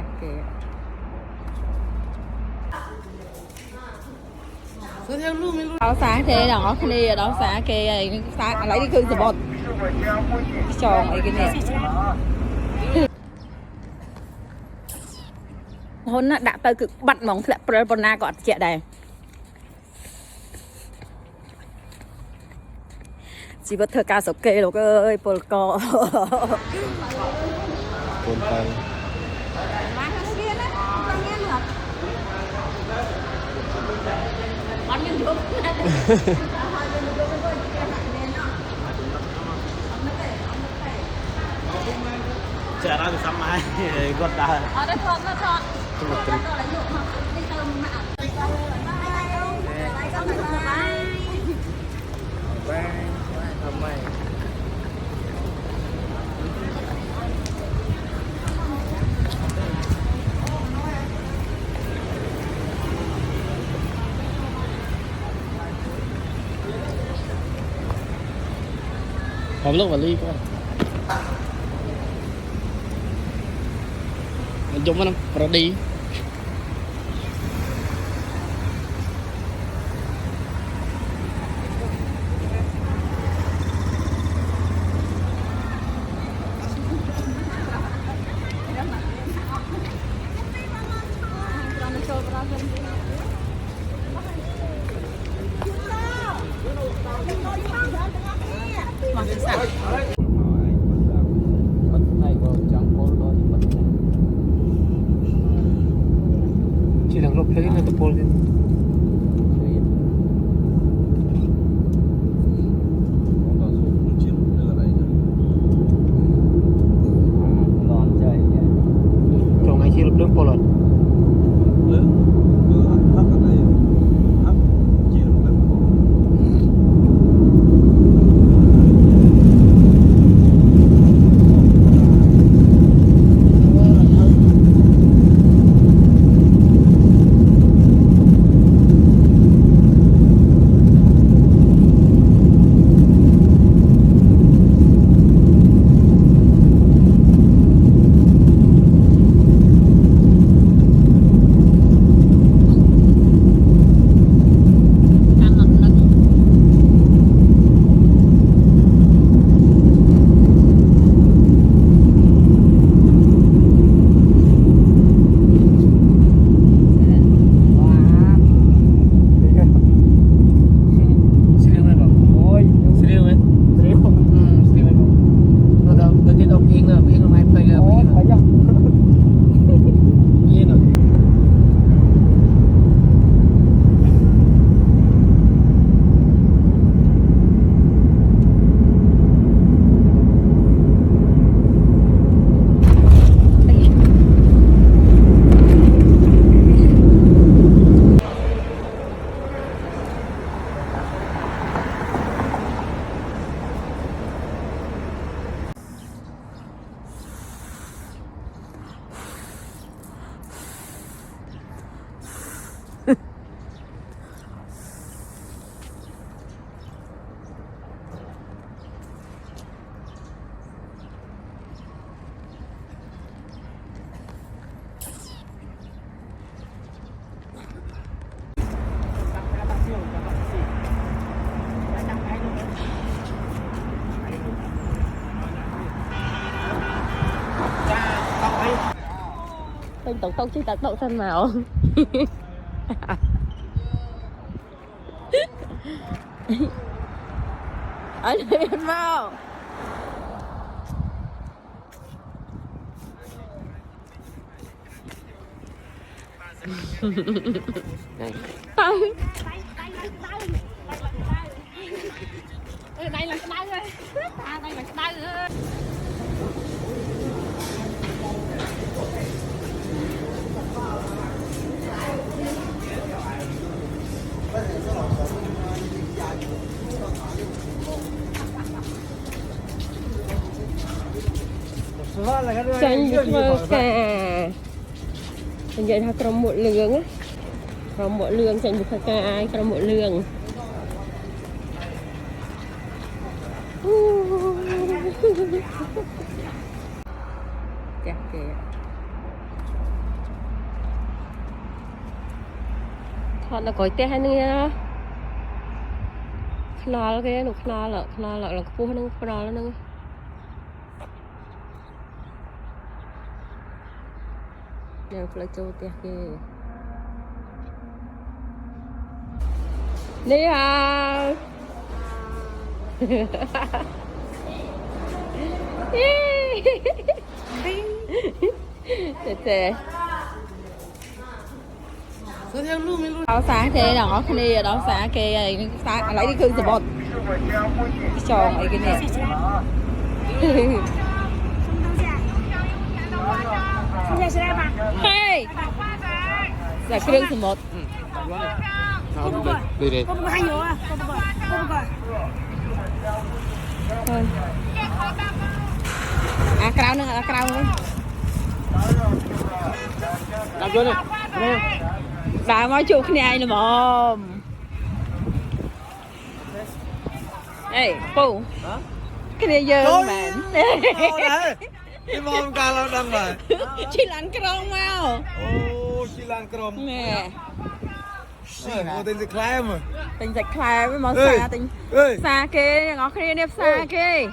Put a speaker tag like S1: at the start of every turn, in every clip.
S1: Chặt kìa. Đào sáng thế đó, cái này đào sáng kìa, sáng lấy đi khơi sờ bột. Tròn ấy cái này. Hôn đã tới cực bắt mỏng lại prepona gọt chẹ đây. Chỉ có thơ ca sốc kê đâu ơi, bồn co.
S2: Bồn tăng.
S3: Trẻ ra thì xăm mai, gọt đá.
S1: Ở đây thọn, nó thọn.
S2: Hộp lúc và ly quá. Mình dùng nó rồi đi. Chỉ là lốp lấy là tập pol đi. Trong ngày chỉ lốp đứng pol rồi.
S1: Tổng tông chứ tạc đậu thân màu. Anh lên vào. Đây là cái đau rồi. Đây là cái đau rồi. Chanh mơ cà. Vậy là cầm một lương á. Cầm một lương chanh một cà ai cầm một lương. Chặt kìa. họ nó có té hay nữa khla cái nó khla là phu nó khla nó nè phải cho té cái đi à tệ đào xá thế đó cái này đào xá cái xá lấy đi cưng sờ bột tròn ấy cái này hey là cưng sờ bột
S2: đi đi
S1: cào nữa
S2: làm vô đi
S1: đã nói chuột này nè mồm ê phu cái này dơ bạn
S3: cái mồm cao lâu đâm rồi
S1: chị lăn krong mau
S3: ô chị lan crom
S1: nè
S3: ngồi tên dịch khai mà
S1: tình sạch khai với món xa tình xa kê ngó kia nếp xa kê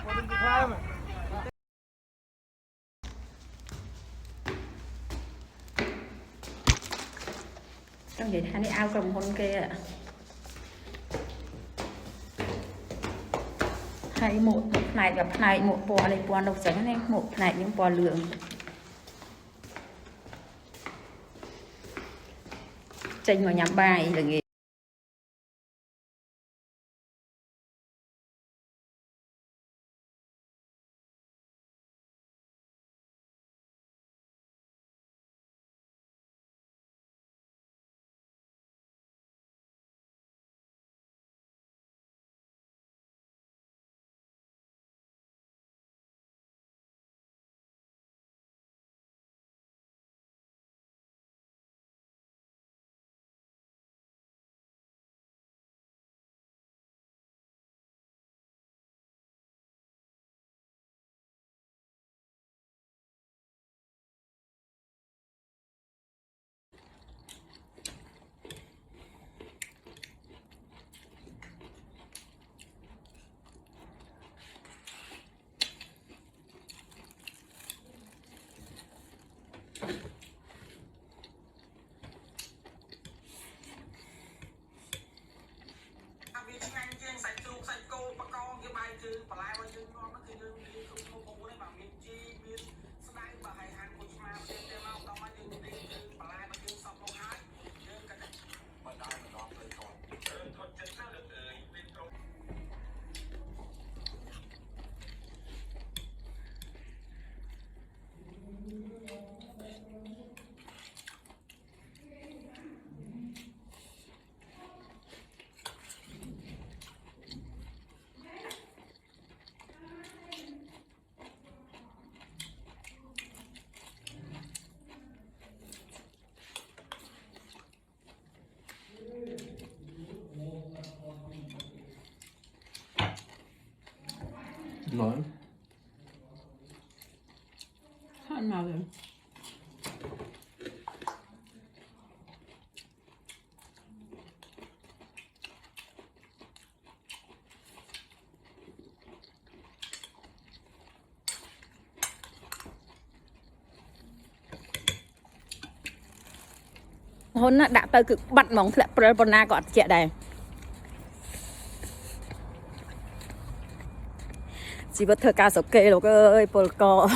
S1: trong vậy hai cái ao cầm hôn kia hai một này gặp này một bò này bò độc trắng này một này những bò lượng tranh vào nhắm bài là nghề
S2: nói
S1: ăn nào rồi hôn đã tới cực bận mỏng lại prepona gọt trẻ đây chỉ bất thơ ca sọc kê rồi cơ ơi polco